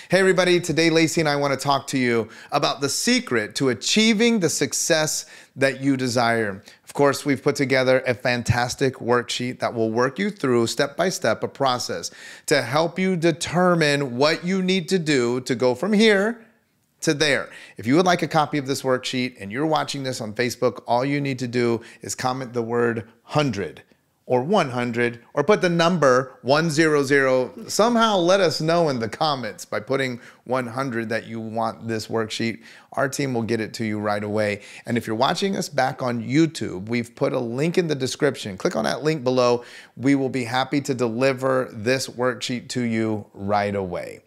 Hey everybody, today Lacey and I want to talk to you about the secret to achieving the success that you desire. Of course, we've put together a fantastic worksheet that will work you through step by step a process to help you determine what you need to do to go from here to there. If you would like a copy of this worksheet and you're watching this on Facebook, all you need to do is comment the word 100 or 100 or put the number 100. Somehow let us know in the comments by putting 100 that you want this worksheet. Our team will get it to you right away. And if you're watching us back on YouTube, we've put a link in the description. Click on that link below. We will be happy to deliver this worksheet to you right away.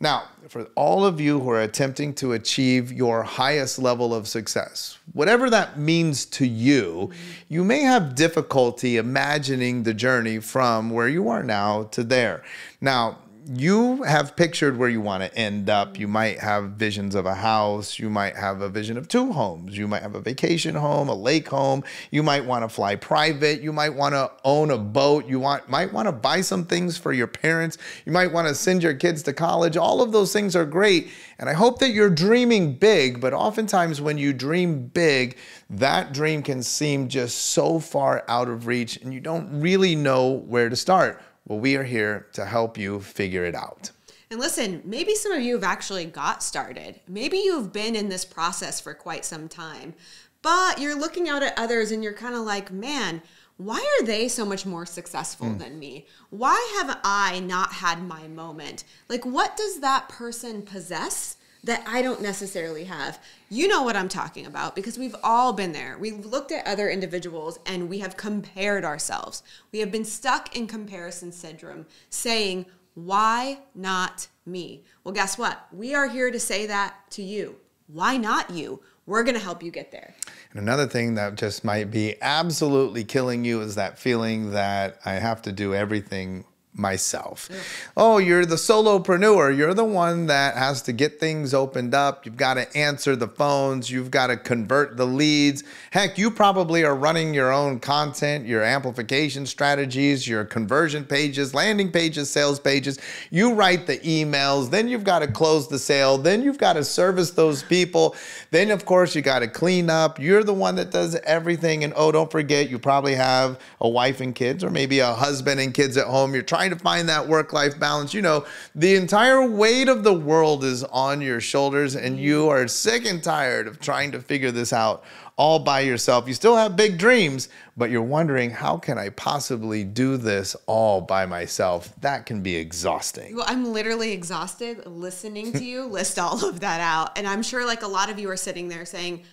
Now, for all of you who are attempting to achieve your highest level of success, whatever that means to you, you may have difficulty imagining the journey from where you are now to there. Now, you have pictured where you want to end up. You might have visions of a house. You might have a vision of 2 homes. You might have a vacation home, a lake home. You might want to fly private. You might want to own a boat. You might want to buy some things for your parents. You might want to send your kids to college. All of those things are great. And I hope that you're dreaming big, but oftentimes when you dream big, that dream can seem just so far out of reach and you don't really know where to start. Well, we are here to help you figure it out. And listen, maybe some of you have actually got started. Maybe you've been in this process for quite some time, but you're looking out at others and you're kind of like, man, why are they so much more successful than me? Why have I not had my moment? Like, what does that person possess that I don't necessarily have? You know what I'm talking about because we've all been there. We've looked at other individuals and we have compared ourselves. We have been stuck in comparison syndrome saying, why not me? Well, guess what? We are here to say that to you. Why not you? We're going to help you get there. And another thing that just might be absolutely killing you is that feeling that I have to do everything myself. Yeah. Oh, you're the solopreneur. You're the one that has to get things opened up. You've got to answer the phones. You've got to convert the leads. Heck, you probably are running your own content, your amplification strategies, your conversion pages, landing pages, sales pages. You write the emails. Then you've got to close the sale. Then you've got to service those people. Then, of course, you got to clean up. You're the one that does everything. And oh, don't forget, you probably have a wife and kids or maybe a husband and kids at home. You're trying to find that work-life balance. You know, the entire weight of the world is on your shoulders and you are sick and tired of trying to figure this out all by yourself. You still have big dreams, but you're wondering, how can I possibly do this all by myself? That can be exhausting. Well, I'm literally exhausted listening to you list all of that out. And I'm sure like a lot of you are sitting there saying,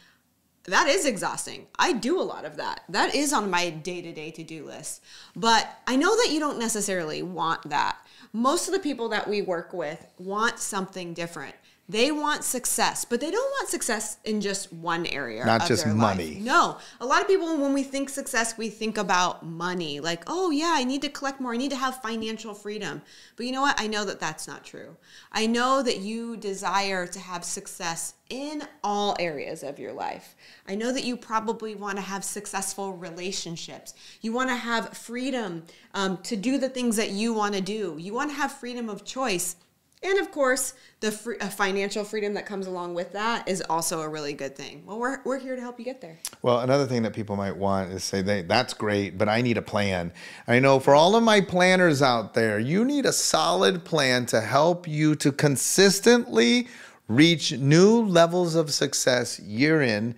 that is exhausting. I do a lot of that. That is on my day-to-day to-do list. But I know that you don't necessarily want that. Most of the people that we work with want something different. They want success, but they don't want success in just one area. Not just money. No. A lot of people, when we think success, we think about money. Like, oh yeah, I need to collect more. I need to have financial freedom. But you know what? I know that that's not true. I know that you desire to have success in all areas of your life. I know that you probably want to have successful relationships. You want to have freedom to do the things that you want to do. You want to have freedom of choice. And of course, the financial freedom that comes along with that is also a really good thing. Well, we're here to help you get there. Well, another thing that people might want is say, that's great, but I need a plan. I know for all of my planners out there, you need a solid plan to help you to consistently reach new levels of success year in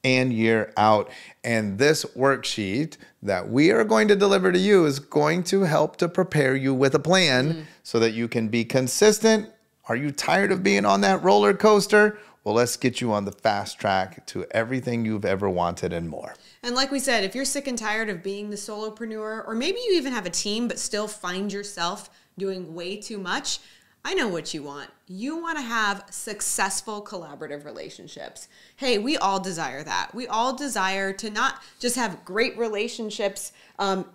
and year out. And this worksheet that we are going to deliver to you is going to help to prepare you with a plan so that you can be consistent. Are you tired of being on that roller coaster? Well, let's get you on the fast track to everything you've ever wanted and more. And like we said, if you're sick and tired of being the solopreneur, or maybe you even have a team but still find yourself doing way too much, I know what you want. You want to have successful collaborative relationships. Hey, we all desire that. We all desire to not just have great relationships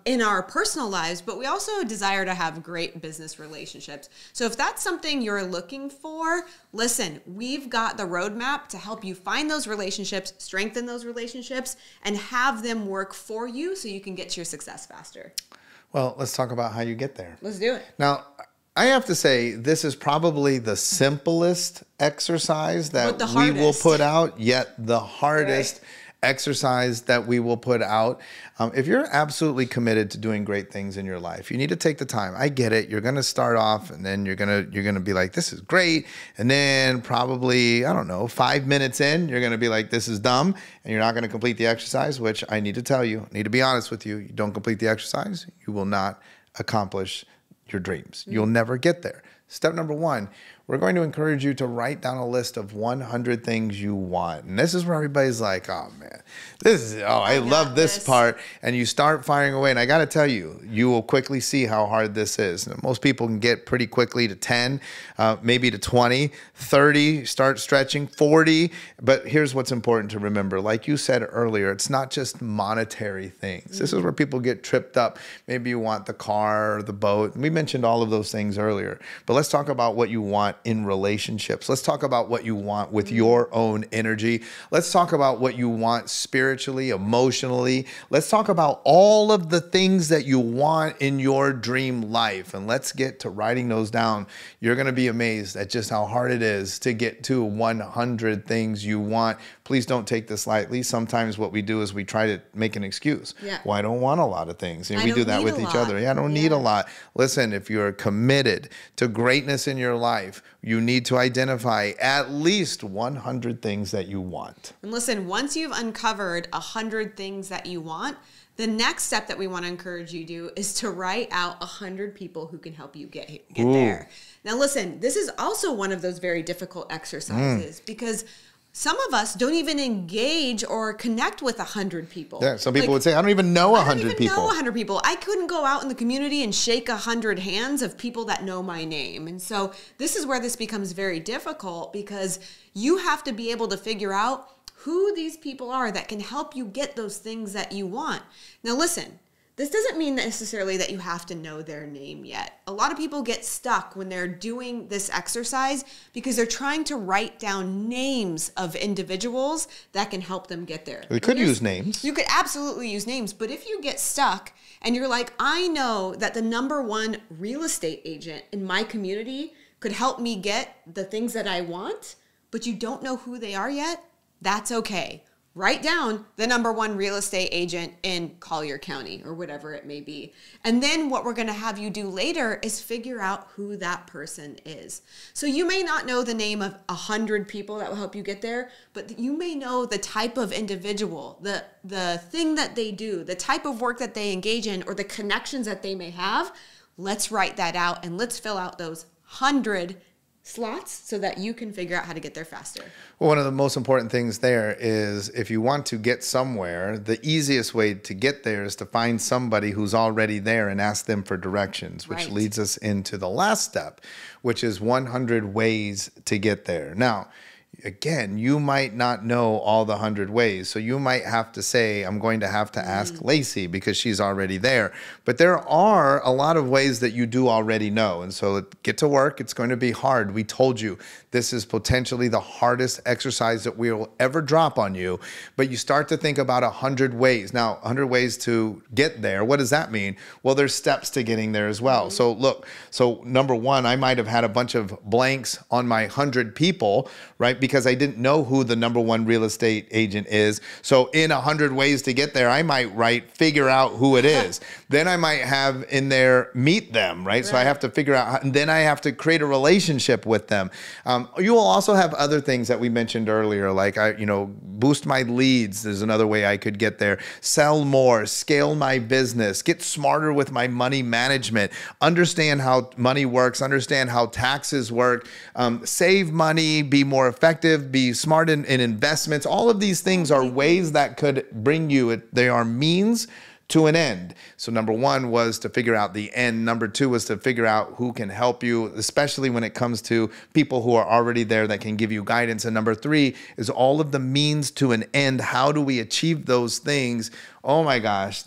in our personal lives, but we also desire to have great business relationships. So if that's something you're looking for, listen, we've got the roadmap to help you find those relationships, strengthen those relationships, and have them work for you so you can get to your success faster. Well, let's talk about how you get there. Let's do it. Now, I have to say, this is probably the simplest exercise that But the we will hardest. put out, yet the hardest exercise that we will put out. If you're absolutely committed to doing great things in your life, you need to take the time. I get it. You're going to start off and then you're going to be like, this is great. And then probably, I don't know, 5 minutes in, you're going to be like, this is dumb. And you're not going to complete the exercise, which I need to tell you, I need to be honest with you. You don't complete the exercise, you will not accomplish your dreams. You'll never get there. Step number one, we're going to encourage you to write down a list of 100 things you want. And this is where everybody's like, oh man, I love this part. And you start firing away. And I got to tell you, you will quickly see how hard this is. And most people can get pretty quickly to 10, maybe to 20, 30, start stretching, 40. But here's what's important to remember. Like you said earlier, it's not just monetary things. This is where people get tripped up. Maybe you want the car or the boat. We mentioned all of those things earlier. But let's talk about what you want in relationships. Let's talk about what you want with your own energy. Let's talk about what you want spiritually, emotionally. Let's talk about all of the things that you want in your dream life. And let's get to writing those down. You're going to be amazed at just how hard it is to get to 100 things you want. Please don't take this lightly. Sometimes what we do is we try to make an excuse. Yeah. Well, I don't want a lot of things. And I we do don't that need with a each lot. other. Yeah, I don't need a lot. Listen, if you're committed to greatness in your life, you need to identify at least 100 things that you want. And listen, once you've uncovered 100 things that you want, the next step that we want to encourage you to do is to write out 100 people who can help you get there. Now, listen, this is also one of those very difficult exercises because some of us don't even engage or connect with 100 people. Yeah, some people would say, I don't even know 100 I don't even people. know 100 people. I couldn't go out in the community and shake 100 hands of people that know my name. And so this is where this becomes very difficult because you have to be able to figure out who these people are that can help you get those things that you want. Now, listen. This doesn't mean necessarily that you have to know their name yet. A lot of people get stuck when they're doing this exercise because they're trying to write down names of individuals that can help them get there. We could use names. You could absolutely use names, but if you get stuck and you're like, I know that the #1 real estate agent in my community could help me get the things that I want, but you don't know who they are yet, that's okay. Write down the #1 real estate agent in Collier County or whatever it may be. And then what we're going to have you do later is figure out who that person is. So you may not know the name of 100 people that will help you get there, but you may know the type of individual, the thing that they do, the type of work that they engage in, or the connections that they may have. Let's write that out and let's fill out those 100 slots so that you can figure out how to get there faster. Well, one of the most important things there is if you want to get somewhere, the easiest way to get there is to find somebody who's already there and ask them for directions, which leads us into the last step, which is 100 ways to get there. Now, again, you might not know all the 100 ways. So you might have to say, I'm going to have to ask Lacey because she's already there. But there are a lot of ways that you do already know. And so get to work. It's going to be hard. We told you this is potentially the hardest exercise that we will ever drop on you. But you start to think about 100 ways. Now, 100 ways to get there. What does that mean? Well, there's steps to getting there as well. So look, so #1, I might have had a bunch of blanks on my 100 people, right? Because I didn't know who the #1 real estate agent is. So in 100 ways to get there, I might write, figure out who it is. Then I might have in there, meet them, right? So I have to figure out, how, and then I have to create a relationship with them. You will also have other things that we mentioned earlier, like, boost my leads. There's another way I could get there. Sell more, scale my business, get smarter with my money management, understand how money works, understand how taxes work, save money, be more effective, be smart in investments. All of these things are ways that could bring you, they are means to an end. So #1 was to figure out the end. #2 was to figure out who can help you, especially when it comes to people who are already there that can give you guidance. And #3 is all of the means to an end. How do we achieve those things? Oh my gosh,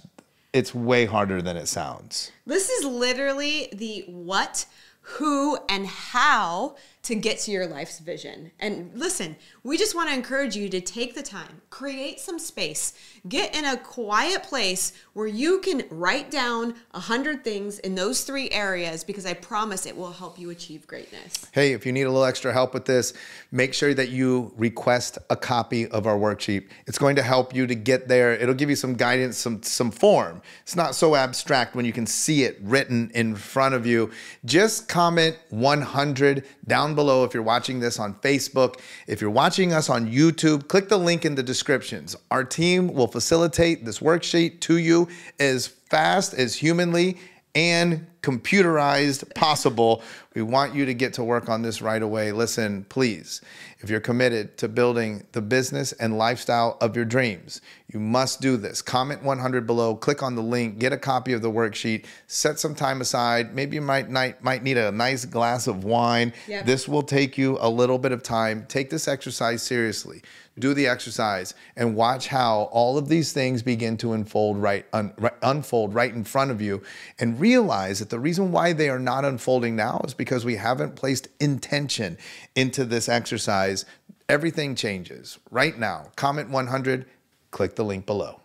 it's way harder than it sounds. This is literally the what, who, and how to get to your life's vision. And listen, we just want to encourage you to take the time, create some space, get in a quiet place where you can write down 100 things in those 3 areas, because I promise it will help you achieve greatness. Hey, if you need a little extra help with this, make sure that you request a copy of our worksheet. It's going to help you to get there. It'll give you some guidance, some form. It's not so abstract when you can see it written in front of you. Just comment 100 down below if you're watching this on Facebook. If you're watching us on YouTube, click the link in the descriptions. Our team will facilitate this worksheet to you as fast as humanly and computerized possible. We want you to get to work on this right away. Listen, please, if you're committed to building the business and lifestyle of your dreams, you must do this. Comment 100 below, click on the link, get a copy of the worksheet, set some time aside. Maybe you might need a nice glass of wine. Yep. This will take you a little bit of time. Take this exercise seriously. Do the exercise and watch how all of these things begin to unfold right in front of you, and realize that the reason why they are not unfolding now is because we haven't placed intention into this exercise. Everything changes right now. Comment 100, click the link below.